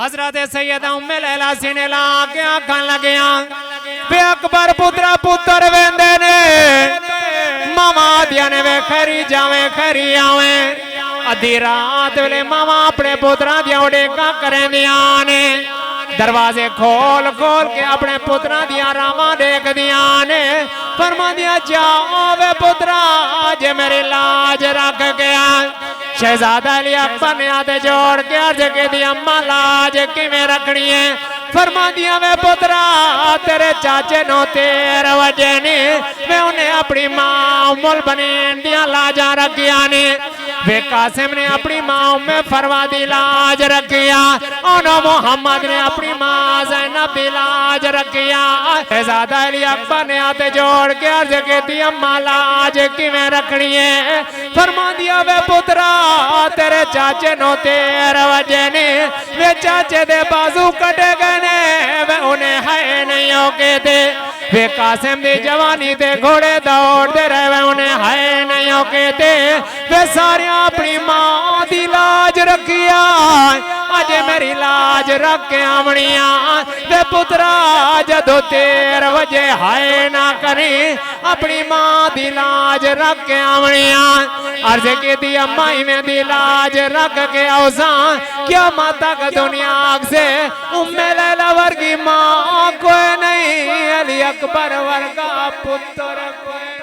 हजरत सैयदा उम्मे लैला सीने ला के आखन लगिया बे अकबर पुत्रा पुत्र वेंदे ने मामा दिया ने वे खरी जावे खरी आवे अधी रात वेले मामा अपने पुत्रा दिया उड़ेका करें दिया ने दरवाजे खोल खोल के अपने पुत्रा दिया रामा देख दिया ने फरमा दिया जाओ वे पुत्रा आज मेरी लाज रख गया शहजादा अली अकबर ने हाथ जोड़ के अर्ज के दी अम्मा लाज किवें रखनी है फरमा दिया वे पुत्रा तेरे चाचे नो तेरे वजह ने मैं उन्हें अपनी मां मुल बने दिया लाजा रखिया ने वे कासिम ने अपनी मां में फरवा दी लाज रखिया और मोहम्मद ने अपनी मां ज़ैनब दी लाज रखिया शहजादा अली अकबर ने हाथ जोड़ के अर्ज के दी अम्मा लाज किवें रखनी है फरमा दिया वे पुत्रा तेरे चाचे नो तेरे वजह ने वे चाचे दे बाजू कटे गए वे उन्हें है नहीं होके थे वे कासिम दी जवानी ते घोड़े दौड़ते रहे वे उन्हें है नहीं होके थे वे सारे अपनी मां दी लाज रखिया अज मेरी लाज रख के आवनिया वे पुत्रा जदों तेर वजे हाय ना करी अपनी मां दी लाज रख के आवनिया अर्ज की दी अम्मा में दी लाज रख के औसा क्या माता का दुनिया से उम्मे लैला वर्गी मां कोई नहीं अली अकबर वर्गा पुत्र कोई